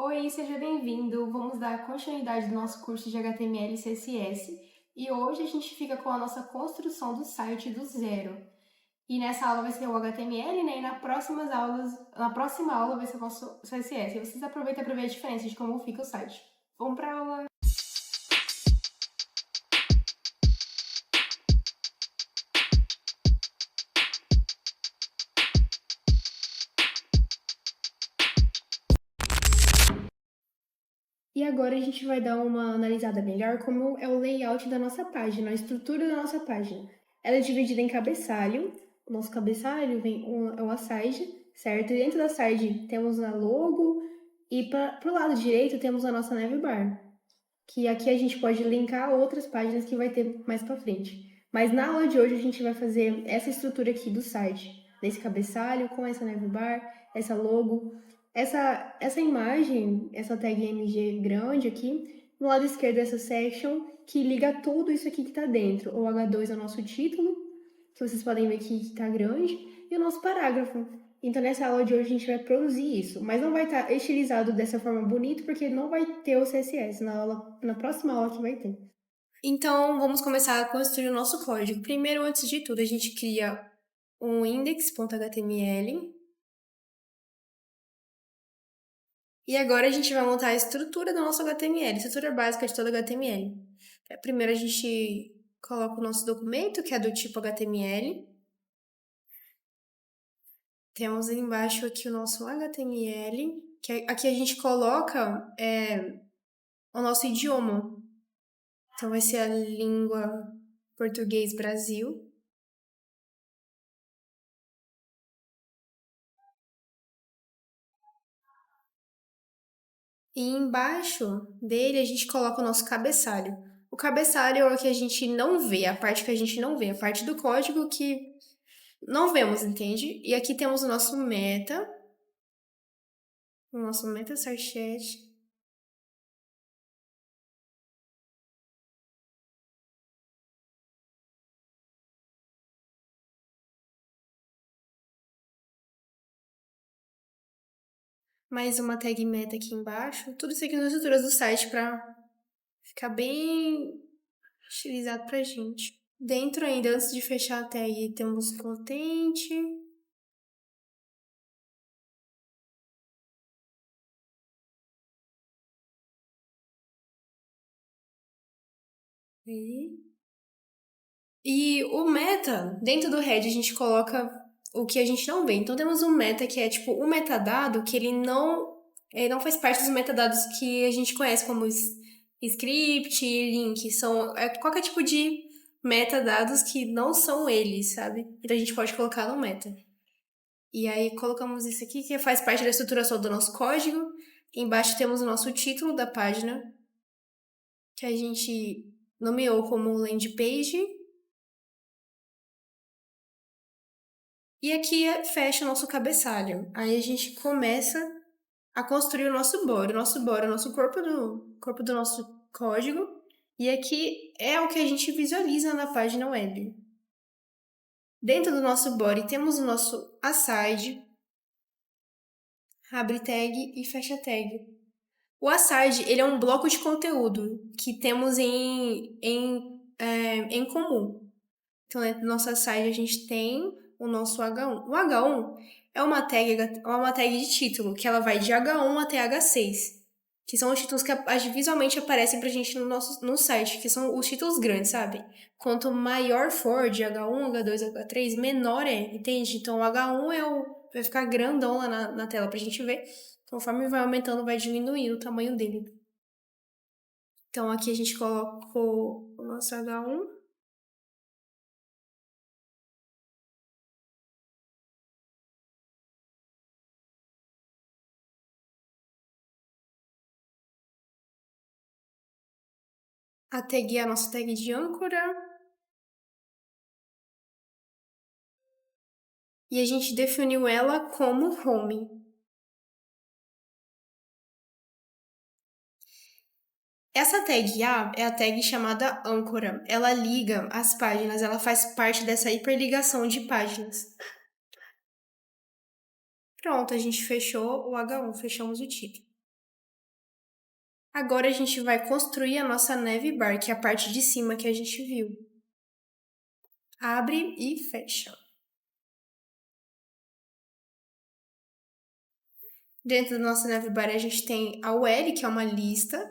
Oi, seja bem-vindo. Vamos dar continuidade do nosso curso de HTML e CSS e hoje a gente fica com a nossa construção do site do zero. E nessa aula vai ser o HTML, né? E na próxima aula vai ser o nosso CSS. E vocês aproveitam para ver a diferença de como fica o site. Vamos para a aula! E agora a gente vai dar uma analisada melhor como é o layout da nossa página, a estrutura da nossa página. Ela é dividida em cabeçalho. O nosso cabeçalho é uma site, certo? E dentro da site temos a logo e para o lado direito temos a nossa navbar, que aqui a gente pode linkar outras páginas que vai ter mais para frente. Mas na aula de hoje a gente vai fazer essa estrutura aqui do site, desse cabeçalho com essa navbar, essa logo, essa imagem, essa tag MG grande aqui, no lado esquerdo essa section que liga tudo isso aqui que está dentro. O H2 é o nosso título, que vocês podem ver aqui que está grande, e o nosso parágrafo. Então, nessa aula de hoje, a gente vai produzir isso, mas não vai estar estilizado dessa forma bonita, porque não vai ter o CSS na próxima aula que vai ter. Então, vamos começar a construir o nosso código. Primeiro, antes de tudo, a gente cria um index.html. E agora a gente vai montar a estrutura do nosso HTML, a estrutura básica de todo HTML. Primeiro, a gente coloca o nosso documento, que é do tipo HTML. Temos embaixo aqui o nosso HTML, que aqui a gente coloca o nosso idioma. Então, vai ser a língua português Brasil. E embaixo dele a gente coloca o nosso cabeçalho. O cabeçalho é o que a gente não vê, a parte que a gente não vê, a parte do código que não vemos, entende? E aqui temos o nosso meta sarchet. Mais uma tag meta aqui embaixo. Tudo isso aqui nas estruturas do site para ficar bem estilizado pra gente. Dentro ainda, antes de fechar a tag, temos contente. E o meta, dentro do head, a gente coloca o que a gente não vê. Então, temos um meta que é tipo um metadado que ele não faz parte dos metadados que a gente conhece como script, link. Qualquer tipo de metadados que não são eles, sabe? Então, a gente pode colocar no meta. E aí, colocamos isso aqui, que faz parte da estruturação do nosso código. Embaixo temos o nosso título da página, que a gente nomeou como landing page. E aqui fecha o nosso cabeçalho. Aí a gente começa a construir o nosso body. O nosso body é o nosso corpo do nosso código. E aqui é o que a gente visualiza na página web. Dentro do nosso body temos o nosso aside, abre tag e fecha tag. O aside, ele é um bloco de conteúdo que temos em comum. Então, dentro do nosso aside, a gente tem o nosso H1. O H1 é uma tag de título, que ela vai de H1 até H6, que são os títulos que visualmente aparecem pra gente no site, que são os títulos grandes, sabe? Quanto maior for de H1, H2, H3, menor é, entende? Então, o H1 vai ficar grandão lá na tela pra gente ver. Conforme vai aumentando, vai diminuindo o tamanho dele. Então, aqui a gente colocou o nosso H1. A tag é a nossa tag de âncora. E a gente definiu ela como home. Essa tag A é a tag chamada âncora. Ela liga as páginas, ela faz parte dessa hiperligação de páginas. Pronto, a gente fechou o H1, fechamos o título. Agora a gente vai construir a nossa neve bar, que é a parte de cima que a gente viu. Abre e fecha. Dentro da nossa nave bar a gente tem a UL, que é uma lista.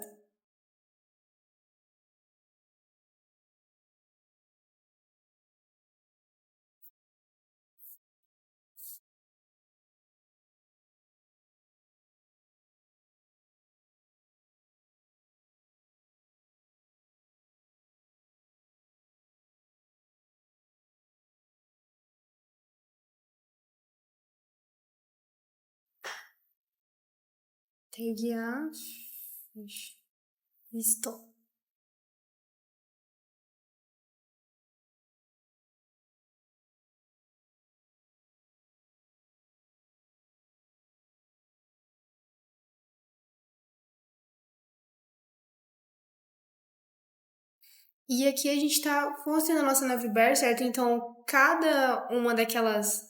Tag A, fecha. Listo. E aqui a gente tá construindo a nossa nave bar, certo? Então, cada um daqueles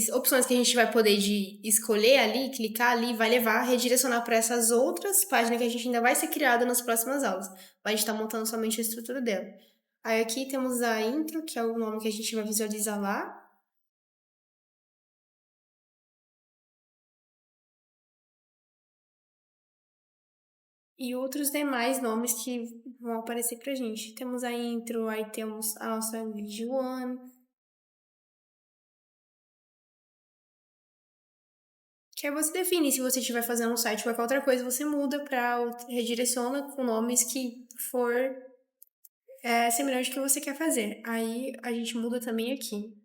opções que a gente vai poder de escolher ali, clicar ali, vai levar, redirecionar para essas outras páginas que a gente ainda vai ser criada nas próximas aulas. A gente tá montando somente a estrutura dela. Aí aqui temos a intro, que é o nome que a gente vai visualizar lá. E outros demais nomes que vão aparecer pra gente. Temos a intro, aí temos a nossa Grid One, que aí você define se você estiver fazendo um site ou qualquer outra coisa, você muda para redireciona com nomes que for semelhante ao que você quer fazer. Aí a gente muda também aqui.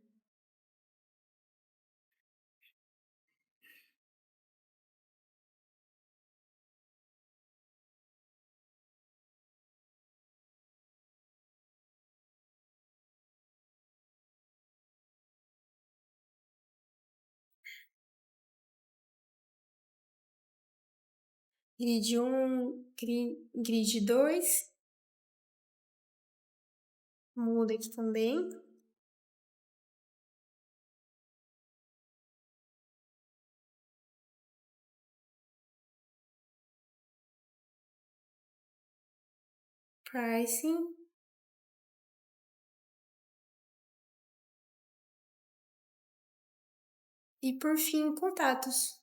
Grid 1, grid 2, muda aqui também. Pricing. E por fim, contatos.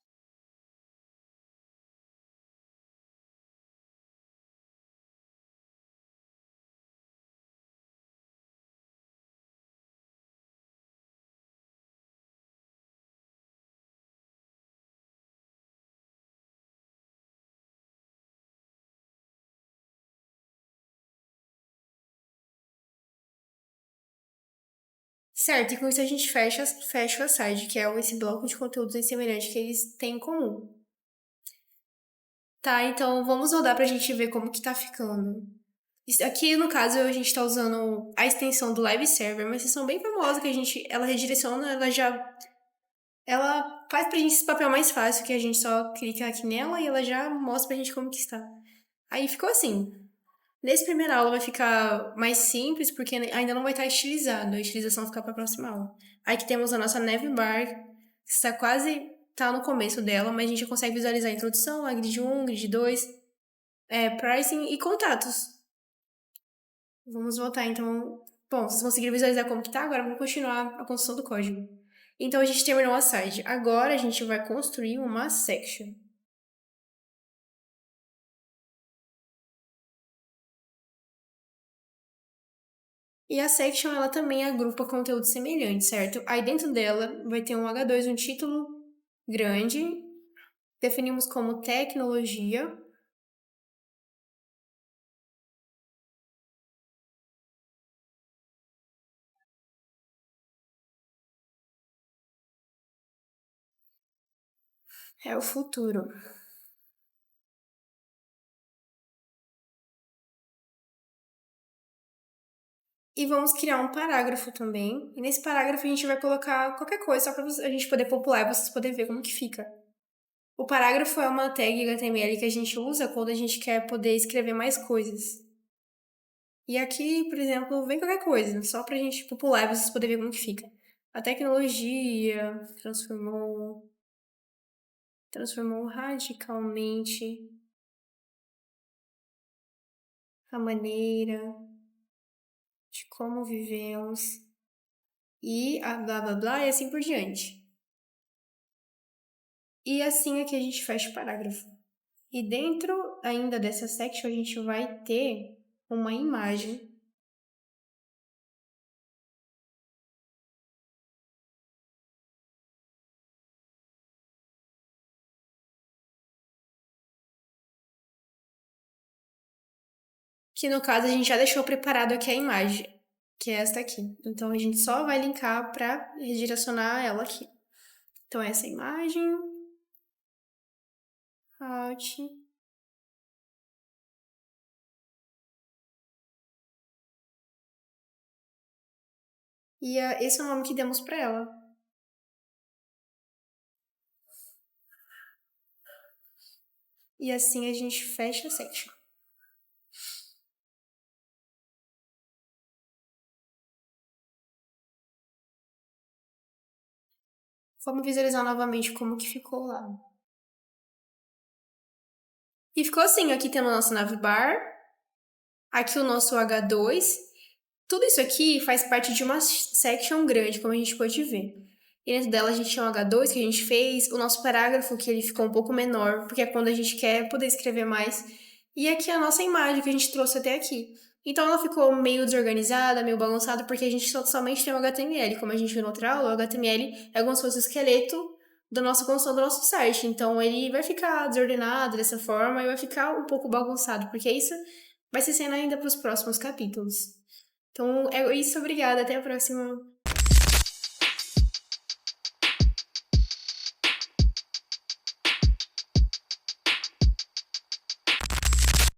Certo, e com isso a gente fecha o site, que é esse bloco de conteúdos semelhantes que eles têm em comum. Tá, então vamos rodar pra gente ver como que tá ficando. Aqui, no caso, a gente tá usando a extensão do Live Server, uma extensão bem famosa que ela redireciona, ela faz pra gente esse papel mais fácil, que a gente só clica aqui nela e ela já mostra pra gente como que está. Aí ficou assim. Nesse primeira aula vai ficar mais simples, porque ainda não vai estar estilizado, a estilização vai ficar pra próxima aula. Aí que temos a nossa Neve Bar, que está quase, tá no começo dela, mas a gente já consegue visualizar a introdução, a grid 1, grid 2, pricing e contatos. Vamos voltar, então. Bom, vocês conseguiram visualizar como que tá? Agora vamos continuar a construção do código. Então, a gente terminou a site. Agora, a gente vai construir uma section. E a section, ela também agrupa conteúdo semelhante, certo? Aí, dentro dela, vai ter um H2, um título grande. Definimos como tecnologia. É o futuro. E vamos criar um parágrafo também. E nesse parágrafo a gente vai colocar qualquer coisa, só para a gente poder popular e vocês poderem ver como que fica. O parágrafo é uma tag HTML que a gente usa quando a gente quer poder escrever mais coisas. E aqui, por exemplo, vem qualquer coisa, só pra gente popular e vocês poderem ver como que fica. A tecnologia transformou radicalmente a maneira de como vivemos e a blá blá blá e assim por diante. E assim é que a gente fecha o parágrafo. E dentro ainda dessa section a gente vai ter uma imagem que no caso a gente já deixou preparado aqui a imagem, que é esta aqui. Então a gente só vai linkar para redirecionar ela aqui. Então essa imagem, alt, e esse é o nome que demos para ela. E assim a gente fecha a section. Vamos visualizar novamente como que ficou lá. E ficou assim, aqui temos o nosso navbar, aqui o nosso H2. Tudo isso aqui faz parte de uma section grande, como a gente pode ver. E dentro dela a gente tem o H2 que a gente fez, o nosso parágrafo que ele ficou um pouco menor, porque é quando a gente quer poder escrever mais. E aqui a nossa imagem que a gente trouxe até aqui. Então ela ficou meio desorganizada, meio bagunçada, porque a gente somente tem o HTML. Como a gente viu na outra aula, o HTML é como se fosse o esqueleto da nossa construção do nosso site. Então ele vai ficar desordenado dessa forma e vai ficar um pouco bagunçado, porque isso vai ser cena ainda para os próximos capítulos. Então é isso, obrigada, até a próxima.